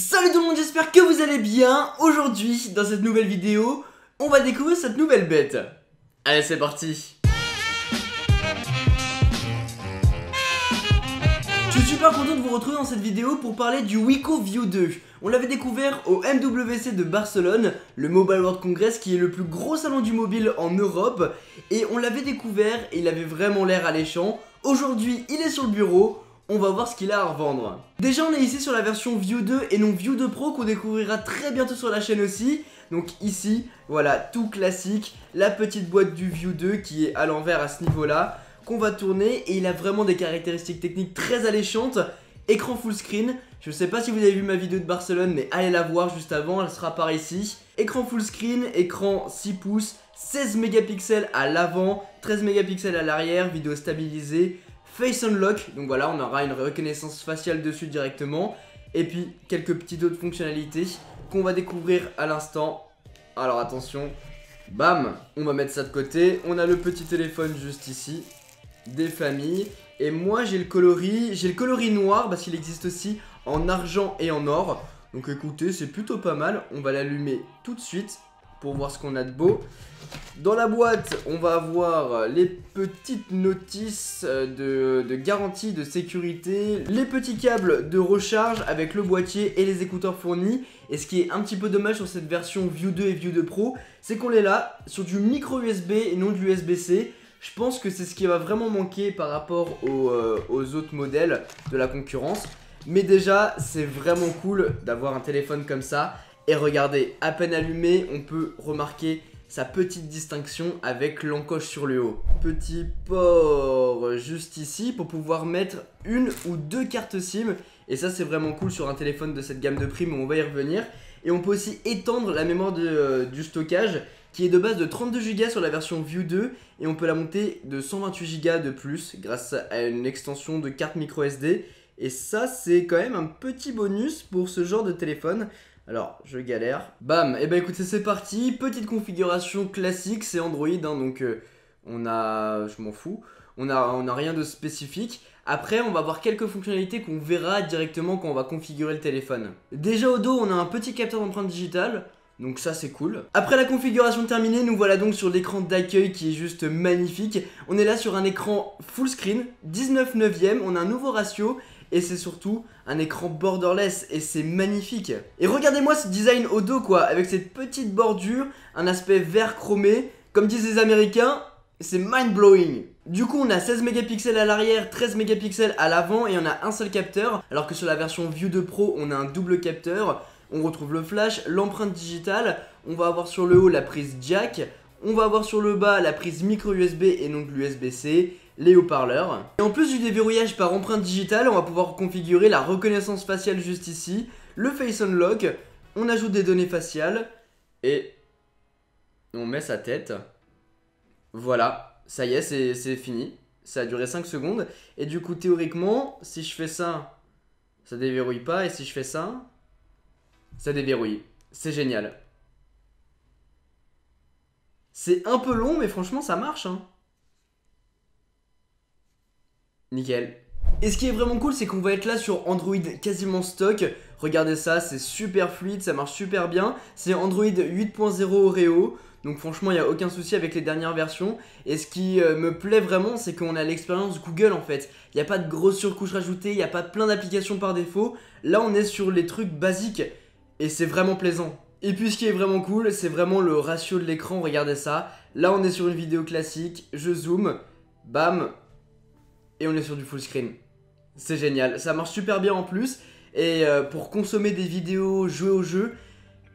Salut tout le monde, j'espère que vous allez bien. Aujourd'hui, dans cette nouvelle vidéo, on va découvrir cette nouvelle bête. Allez, c'est parti. Je suis super content de vous retrouver dans cette vidéo pour parler du Wiko View 2. On l'avait découvert au MWC de Barcelone, le Mobile World Congress qui est le plus gros salon du mobile en Europe. Et on l'avait découvert et il avait vraiment l'air alléchant. Aujourd'hui, il est sur le bureau. On va voir ce qu'il a à revendre. Déjà, on est ici sur la version View 2 et non View 2 Pro qu'on découvrira très bientôt sur la chaîne aussi. Donc ici, voilà, tout classique, la petite boîte du View 2 qui est à l'envers à ce niveau-là, qu'on va tourner et il a vraiment des caractéristiques techniques très alléchantes. Écran full screen, je sais pas si vous avez vu ma vidéo de Barcelone, mais allez la voir juste avant, elle sera par ici. Écran full screen, écran 6 pouces, 16 mégapixels à l'avant, 13 mégapixels à l'arrière, vidéo stabilisée. Face Unlock, donc voilà, on aura une reconnaissance faciale dessus directement. Et puis quelques petites autres fonctionnalités qu'on va découvrir à l'instant. Alors attention, bam, on va mettre ça de côté. On a le petit téléphone juste ici, des familles. Et moi j'ai le coloris noir parce qu'il existe aussi en argent et en or. Donc écoutez, c'est plutôt pas mal. On va l'allumer tout de suite pour voir ce qu'on a de beau. Dans la boîte, on va avoir les petites notices de garantie, de sécurité, les petits câbles de recharge avec le boîtier et les écouteurs fournis. Et ce qui est un petit peu dommage sur cette version View 2 et View 2 Pro, c'est qu'on est là sur du micro USB et non du USB-C. Je pense que c'est ce qui va vraiment manquer par rapport aux autres modèles de la concurrence. Mais déjà, c'est vraiment cool d'avoir un téléphone comme ça. Et regardez, à peine allumé, on peut remarquer sa petite distinction avec l'encoche sur le haut. Petit port juste ici pour pouvoir mettre une ou deux cartes SIM. Et ça c'est vraiment cool sur un téléphone de cette gamme de prix, mais on va y revenir. Et on peut aussi étendre la mémoire du stockage qui est de base de 32 Go sur la version View 2. Et on peut la monter de 128 Go de plus grâce à une extension de carte micro SD. Et ça c'est quand même un petit bonus pour ce genre de téléphone. Alors, je galère. Bam, et bah écoutez, c'est parti. Petite configuration classique, c'est Android, hein, donc on a... Je m'en fous. On a rien de spécifique. Après, on va voir quelques fonctionnalités qu'on verra directement quand on va configurer le téléphone. Déjà au dos, on a un petit capteur d'empreinte digitale. Donc ça c'est cool. Après la configuration terminée, nous voilà donc sur l'écran d'accueil qui est juste magnifique. On est là sur un écran full screen, 19/9, on a un nouveau ratio. Et c'est surtout un écran borderless et c'est magnifique. Et regardez-moi ce design au dos quoi, avec cette petite bordure, un aspect vert chromé. Comme disent les Américains, c'est mind-blowing. Du coup on a 16 mégapixels à l'arrière, 13 mégapixels à l'avant et on a un seul capteur. Alors que sur la version View 2 Pro on a un double capteur. On retrouve le flash, l'empreinte digitale. On va avoir sur le haut la prise jack. On va avoir sur le bas la prise micro USB et donc l'USB-C. Les haut-parleurs. Et en plus du déverrouillage par empreinte digitale, on va pouvoir configurer la reconnaissance faciale juste ici, le Face Unlock, on ajoute des données faciales et on met sa tête. Voilà, ça y est, c'est fini. Ça a duré 5 secondes. Et du coup, théoriquement, si je fais ça, ça déverrouille pas. Et si je fais ça, ça déverrouille. C'est génial. C'est un peu long, mais franchement, ça marche, hein. Nickel. Et ce qui est vraiment cool, c'est qu'on va être là sur Android quasiment stock. Regardez ça, c'est super fluide, ça marche super bien. C'est Android 8.0 Oreo. Donc franchement, il n'y a aucun souci avec les dernières versions. Et ce qui me plaît vraiment, c'est qu'on a l'expérience Google en fait. Il n'y a pas de grosses surcouches rajoutées, il n'y a pas plein d'applications par défaut. Là, on est sur les trucs basiques. Et c'est vraiment plaisant. Et puis ce qui est vraiment cool, c'est vraiment le ratio de l'écran. Regardez ça. Là, on est sur une vidéo classique. Je zoome. Bam. Et on est sur du full screen. C'est génial, ça marche super bien en plus. Et pour consommer des vidéos, jouer au jeu,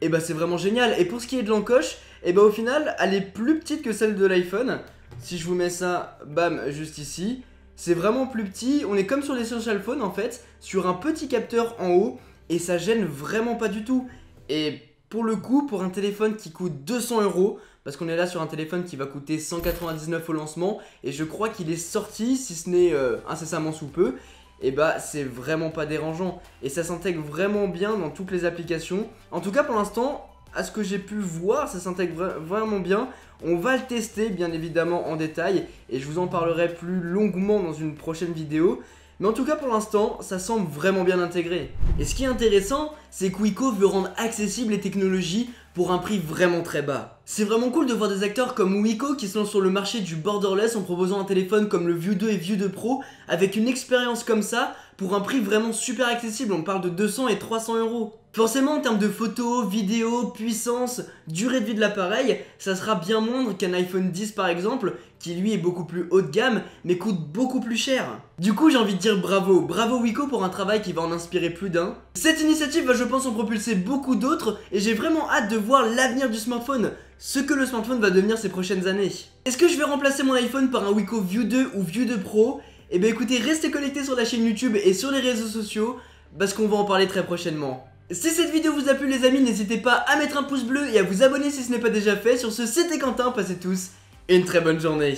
et bah c'est vraiment génial. Et pour ce qui est de l'encoche, et bah au final elle est plus petite que celle de l'iPhone. Si je vous mets ça, bam, juste ici, c'est vraiment plus petit. On est comme sur l'Essential Phone en fait, sur un petit capteur en haut. Et ça gêne vraiment pas du tout. Et pour le coup, pour un téléphone qui coûte 200 €, parce qu'on est là sur un téléphone qui va coûter 199 au lancement, et je crois qu'il est sorti, si ce n'est incessamment sous peu, et bah c'est vraiment pas dérangeant. Et ça s'intègre vraiment bien dans toutes les applications. En tout cas pour l'instant, à ce que j'ai pu voir, ça s'intègre vraiment bien. On va le tester bien évidemment en détail, et je vous en parlerai plus longuement dans une prochaine vidéo. Mais en tout cas pour l'instant, ça semble vraiment bien intégré. Et ce qui est intéressant, c'est que Wiko veut rendre accessibles les technologies pour un prix vraiment très bas. C'est vraiment cool de voir des acteurs comme Wiko qui se lancent sur le marché du borderless en proposant un téléphone comme le View 2 et View 2 Pro avec une expérience comme ça pour un prix vraiment super accessible, on parle de 200 et 300 euros. Forcément en termes de photos, vidéos, puissance, durée de vie de l'appareil, ça sera bien moindre qu'un iPhone 10 par exemple, qui lui est beaucoup plus haut de gamme mais coûte beaucoup plus cher. Du coup j'ai envie de dire bravo Wiko pour un travail qui va en inspirer plus d'un. Cette initiative va je pense en propulser beaucoup d'autres et j'ai vraiment hâte de voir l'avenir du smartphone, ce que le smartphone va devenir ces prochaines années. Est-ce que je vais remplacer mon iPhone par un Wiko View 2 ou View 2 Pro? Eh bien écoutez, restez connectés sur la chaîne YouTube et sur les réseaux sociaux parce qu'on va en parler très prochainement. Si cette vidéo vous a plu les amis, n'hésitez pas à mettre un pouce bleu et à vous abonner si ce n'est pas déjà fait. Sur ce, c'était Quentin, passez tous une très bonne journée.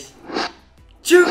Tchou.